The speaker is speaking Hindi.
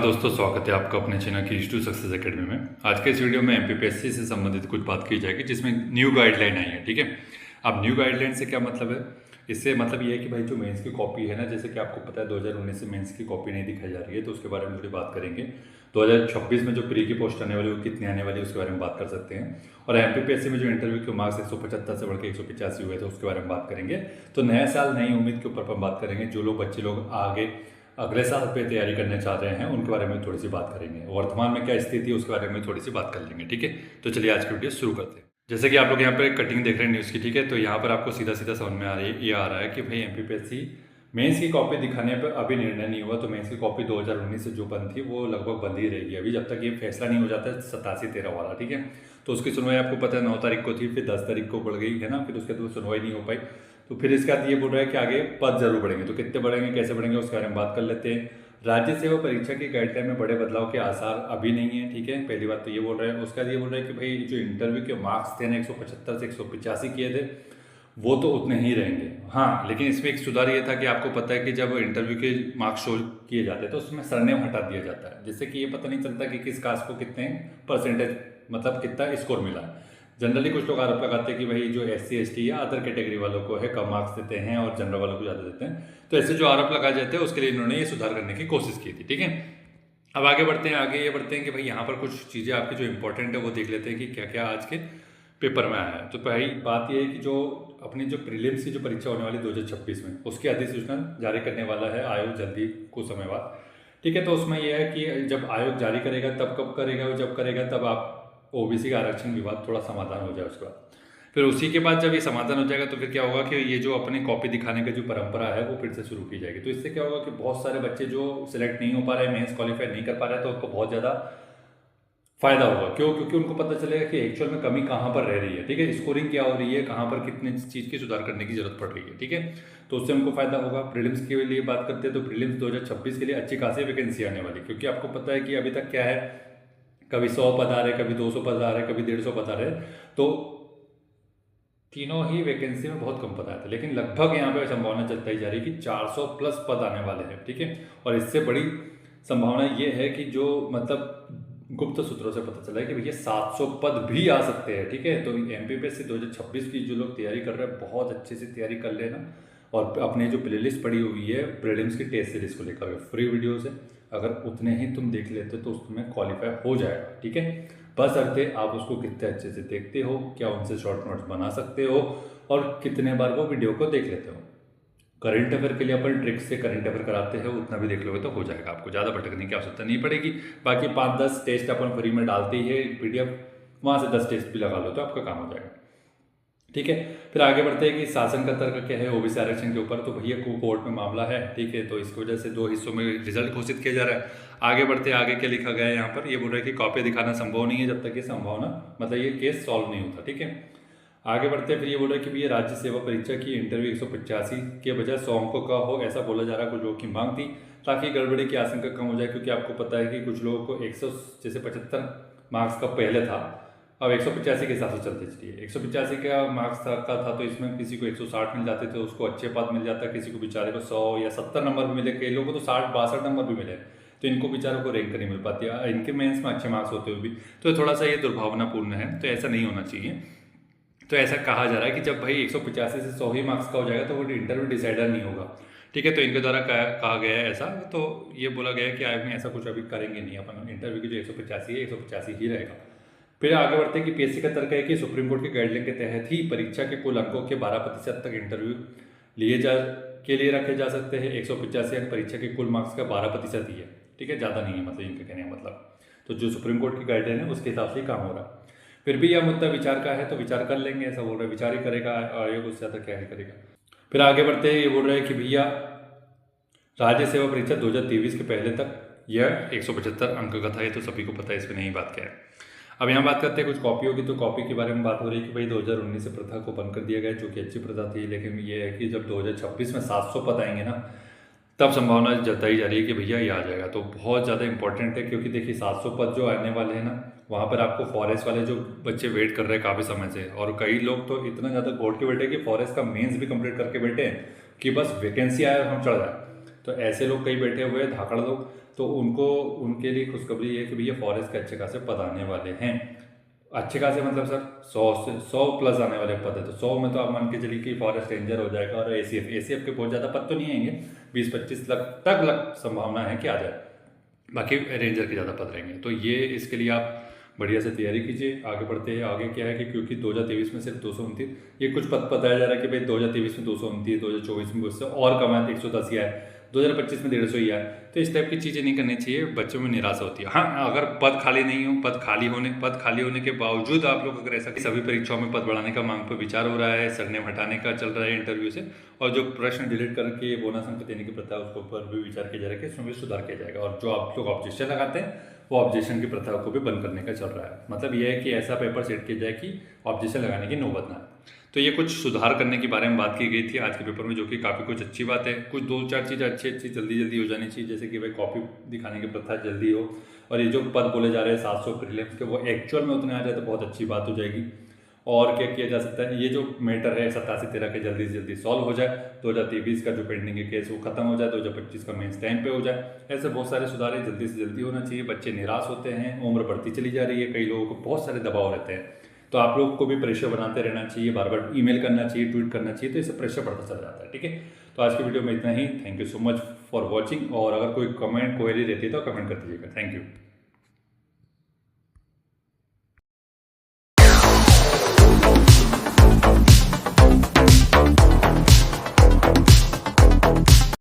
दोस्तों, स्वागत है आपका अपने चैनल की टू सक्सेस एकेडमी में। आज के इस वीडियो में एमपीपीएससी से संबंधित कुछ बात की जाएगी जिसमें न्यू गाइडलाइन आई है। ठीक है, अब न्यू गाइडलाइन से क्या मतलब है? इससे मतलब ये है कि भाई जो मेंस की कॉपी है ना, जैसे कि आपको पता है 2019 से मेंस की कॉपी नहीं दिखाई जा रही है, तो उसके बारे में थोड़ी बात करेंगे। 2026 में जो प्री की पोस्ट आने वाली है वो कितनी आने वाली है उसके बारे में बात कर सकते हैं। और एमपीपीएससी में जो इंटरव्यू के मार्क्स 175 से बढ़ के 185 हुए थे उसके बारे में बात करेंगे। तो नया साल नई उम्मीद के ऊपर हम बात करेंगे। जो लोग बच्चे लोग आगे अगले साल पे तैयारी करने चाह रहे हैं उनके बारे में थोड़ी सी बात करेंगे। वर्तमान में क्या स्थिति है उसके बारे में थोड़ी सी बात कर लेंगे। ठीक है, तो चलिए आज की वीडियो शुरू करते हैं। जैसे कि आप लोग यहाँ पे कटिंग देख रहे हैं न्यूज़ की, ठीक है, तो यहाँ पर आपको सीधा सीधा समझ में आ रहा है कि भाई एमपीपीएससी मेंस की कॉपी दिखाने पर अभी निर्णय नहीं हुआ। तो मेंस की कॉपी 2019 से जो बंद थी वो लगभग बंद ही रहेगी अभी, जब तक ये फैसला नहीं हो जाता है 87-13 वाला। ठीक है, तो उसकी सुनवाई आपको पता है 9 तारीख को थी, फिर 10 तारीख को बढ़ गई है ना, फिर उसके बाद सुनवाई नहीं हो पाई। तो फिर इसके बाद ये बोल रहा है कि आगे पद जरूर बढ़ेंगे। तो कितने बढ़ेंगे, कैसे बढ़ेंगे, उसके बारे में बात कर लेते हैं। राज्य सेवा परीक्षा की गाइडलाइन में बड़े बदलाव के आसार अभी नहीं है। ठीक है, पहली बात तो ये बोल रहे हैं। उसके बाद ये बोल रहे हैं कि भाई जो इंटरव्यू के मार्क्स थे ना 175 से 185 किए थे वो तो उतने ही रहेंगे। हाँ, लेकिन इसमें एक सुधार ये था कि आपको पता है कि जब इंटरव्यू के मार्क्स शो किए जाते हैं तो उसमें सरनेम हटा दिया जाता है, जिससे कि ये पता नहीं चलता कि किस कास्ट को कितने परसेंटेज मतलब कितना स्कोर मिला है। जनरली कुछ लोग आरोप लगाते हैं कि भाई जो SC ST या अदर कैटेगरी वालों को है कम मार्क्स देते हैं और जनरल वालों को ज़्यादा देते हैं। तो ऐसे जो आरोप लगाए जाते हैं उसके लिए इन्होंने ये सुधार करने की कोशिश की थी। ठीक है, अब आगे बढ़ते हैं। आगे ये बढ़ते हैं कि भाई यहाँ पर कुछ चीज़ें आपकी जो इंपॉर्टेंट है वो देख लेते हैं कि क्या क्या आज के पेपर में आया है। तो पहली बात ये है कि जो अपनी जो प्रीलिम्स की जो परीक्षा होने वाली 2026 में उसकी अधिसूचना जारी करने वाला है आयोग जल्दी कुछ समय बाद। ठीक है, तो उसमें यह है कि जब आयोग जारी करेगा तब कब करेगा, जब करेगा तब आप OBC का आरक्षण विवाद थोड़ा समाधान हो जाए उसके बाद। फिर उसी के बाद जब ये समाधान हो जाएगा तो फिर क्या होगा कि ये जो अपनी कॉपी दिखाने की जो परंपरा है वो फिर से शुरू की जाएगी। तो इससे क्या होगा कि बहुत सारे बच्चे जो सिलेक्ट नहीं हो पा रहे हैं, मेंस क्वालिफाई नहीं कर पा रहे हैं, तो उनको बहुत ज़्यादा फायदा होगा। क्यों? क्योंकि उनको पता चलेगा कि एक्चुअल में कमी कहाँ पर रह रही है। ठीक है, स्कोरिंग क्या हो रही है, कहाँ पर कितने चीज़ की सुधार करने की जरूरत पड़ रही है। ठीक है, तो उससे उनको फायदा होगा। प्रीलिम्स के लिए बात करते हैं तो प्रीलिम्स 2026 के लिए अच्छी खासी वैकेंसी आने वाली, क्योंकि आपको पता है कि अभी तक क्या है, कभी 100 पद आ रहे, कभी 200 पद आ रहे, कभी 150 पद आ रहे। तो तीनों ही वैकेंसी में बहुत कम पद आए थे, लेकिन लगभग यहाँ पे संभावना चलता ही जा रही है कि 400 प्लस पद आने वाले हैं। ठीक है, और इससे बड़ी संभावना ये है कि जो मतलब गुप्त सूत्रों से पता चला है कि भैया 700 पद भी आ सकते हैं। ठीक है, तो एमपीपीएससी 2026 की जो लोग तैयारी कर रहे हैं बहुत अच्छे से तैयारी कर लेना, और अपनी जो प्लेलिस्ट पड़ी हुई है प्रीलिम्स की टेस्ट सीरीज को लेकर फ्री वीडियो से अगर उतने ही तुम देख लेते तो उसमें क्वालिफाई हो जाएगा। ठीक है, बशर्ते आप उसको कितने अच्छे से देखते हो, क्या उनसे शॉर्ट नोट्स बना सकते हो, और कितने बार वो वीडियो को देख लेते हो। करंट अफेयर के लिए अपन ट्रिक से करंट अफेयर कराते हैं, उतना भी देख लोगे तो हो जाएगा, आपको ज़्यादा भटकने की आवश्यकता नहीं पड़ेगी। बाकी 5-10 टेस्ट अपन फ्री में डालते ही है PDF, वहाँ से 10 टेस्ट भी लगा लो तो आपका काम हो जाएगा। ठीक है, फिर आगे बढ़ते हैं कि शासन का तर्क क्या है OBC आरक्षण के ऊपर। तो भैया कोर्ट में मामला है। ठीक है, तो इसकी वजह से 2 हिस्सों में रिजल्ट घोषित किया जा रहा है। आगे बढ़ते हैं, आगे क्या लिखा गया है यहाँ पर, ये बोल रहा है कि कॉपी दिखाना संभव नहीं है जब तक ये संभावना मतलब ये केस सॉल्व नहीं होता। ठीक है, आगे बढ़ते हैं। फिर ये बोल रहा है कि भैया राज्य सेवा परीक्षा की इंटरव्यू 185 के बजाय 100 अंकों का हो, ऐसा बोला जा रहा है। कुछ लोगों की मांग थी ताकि गड़बड़ी की आशंका कम हो जाए, क्योंकि आपको पता है कि कुछ लोगों को 175 मार्क्स का पहले था, अब 185 के हिसाब से चलते चलिए। 185 का मार्क्स का था तो इसमें किसी को 160 मिल जाते थे, उसको अच्छे पद मिल जाता, किसी को बेचारे को 100 या 70 नंबर भी मिले, कई लोगों को तो 60-62 नंबर भी मिले, तो इनको बेचारों को रैंक नहीं मिल पाती। इनके मेंस में अच्छे मार्क्स होते हुए भी तो थोड़ा सा ये दुर्भावनापूर्ण है, तो ऐसा नहीं होना चाहिए। तो ऐसा कहा जा रहा है कि जब भाई 185 से 100 ही मार्क्स का हो जाएगा तो वो इंटरव्यू डिसाइडर नहीं होगा। ठीक है, तो इनके द्वारा कहा गया है ऐसा। तो ये बोला गया है कि आयोग में ऐसा कुछ अभी करेंगे नहीं, अपन इंटरव्यू की जो 185 है 185 ही रहेगा। फिर आगे बढ़ते हैं कि PSC का तर्क है कि सुप्रीम कोर्ट की गाइडलाइन के तहत ही परीक्षा के कुल अंकों के 12% तक इंटरव्यू लिए रखे जा सकते हैं। 185 अंक परीक्षा के कुल मार्क्स का 12% ही है। ठीक है, ज़्यादा नहीं है, मतलब इनके कहने का मतलब। तो जो सुप्रीम कोर्ट की गाइडलाइन है उसके हिसाब से ही काम हो रहा है। फिर भी यह मुद्दा विचार का है तो विचार कर लेंगे, ऐसा बोल रहे हैं। विचार ही करेगा आयोग, उससे ज़्यादा क्या ही करेगा। फिर आगे बढ़ते हैं, ये बोल रहे हैं कि भैया राज्य सेवा परीक्षा 2023 के पहले तक यह 175 अंक का था। ये तो सभी को पता है, इसमें नहीं बात क्या है। अब यहाँ बात करते हैं कुछ कॉपियों की। तो कॉपी के बारे में बात हो रही है कि भाई 2019 से प्रथा को बंद कर दिया गया, जो कि अच्छी प्रथा थी। लेकिन ये है कि जब 2026 में 700 पद आएंगे ना, तब संभावना जताई जा रही है कि भैया ये आ जाएगा। तो बहुत ज़्यादा इंपॉर्टेंट है, क्योंकि देखिए 700 पद जो आने वाले हैं ना, वहाँ पर आपको फॉरेस्ट वाले जो बच्चे वेट कर रहे हैं काफ़ी समय से, और कई लोग तो इतना ज़्यादा घोट के बैठे कि फॉरेस्ट का मेंस भी कंप्लीट करके बैठे हैं कि बस वैकेंसी आए और हम चढ़ जाए। तो ऐसे लोग कई बैठे हुए हैं, धाकड़ लोग। तो उनके लिए खुशखबरी ये है कि भैया फॉरेस्ट के अच्छे खासे पद आने वाले हैं। अच्छे खासे मतलब सर 100 प्लस आने वाले पद है, तो 100 में तो आप मान के चलिए कि फॉरेस्ट रेंजर हो जाएगा, और एसीएफ के बहुत ज़्यादा पद तो नहीं आएंगे, 20-25 लाख तक संभावना है कि आ जाए, बाकी रेंजर के ज़्यादा पद रहेंगे। तो ये इसके लिए आप बढ़िया से तैयारी कीजिए। आगे बढ़ते हैं, आगे क्या है कि क्योंकि 2023 में सिर्फ 229, ये कुछ पद बताया जा रहा है कि भाई 2023 में 229, 2024 में उससे और कम है 110 ही है, 2025 में 150 ही है। तो इस टाइप की चीज़ें नहीं करनी चाहिए, बच्चों में निराशा होती है। हाँ, अगर पद खाली नहीं हो, पद खाली होने के बावजूद आप लोग अगर ऐसा सभी परीक्षाओं में पद बढ़ाने का मांग पर विचार हो रहा है, सरनेम हटाने का चल रहा है इंटरव्यू से, और जो प्रश्न डिलीट करके बोनस अंक देने की प्रथा है उसके ऊपर भी विचार किया जा रहा है कि इसमें भी सुधार किया जाएगा। और जो आप लोग ऑब्जेक्शन लगाते हैं वो ऑब्जेक्शन की प्रथा को भी बंद करने का चल रहा है। मतलब ये है कि ऐसा पेपर सेट किया जाए कि ऑब्जेक्शन लगाने की नौबत ना आए। तो ये कुछ सुधार करने के बारे में बात की गई थी आज के पेपर में, जो कि काफ़ी कुछ अच्छी बात है। कुछ 2-4 चीज़ें अच्छी जल्दी हो जानी चाहिए, जैसे कि भाई कॉपी दिखाने की प्रथा जल्दी हो, और ये जो पद बोले जा रहे हैं 700 प्रीलिम्स के, वो एक्चुअल में उतने आ जाए तो बहुत अच्छी बात हो जाएगी। और क्या किया जा सकता है, ये जो मैटर है 87-13 के जल्दी से जल्दी सॉल्व हो जाए, 2023 का जो पेंडिंग है केस वो खत्म हो जाए, 2025 का मेंस टाइम पे हो जाए। ऐसे बहुत सारे सुधार है, जल्दी से जल्दी होना चाहिए। बच्चे निराश होते हैं, उम्र बढ़ती चली जा रही है, कई लोगों को बहुत सारे दबाव रहते हैं, तो आप लोग को भी प्रेशर बनाते रहना चाहिए, बार बार ईमेल करना चाहिए, ट्वीट करना चाहिए, तो इससे प्रेशर बढ़ता चला जाता है। ठीक है, तो आज की वीडियो में इतना ही। Thank you so much for watching, और अगर कोई कमेंट क्वेरी रहती है तो कमेंट कर दीजिएगा। Thank you.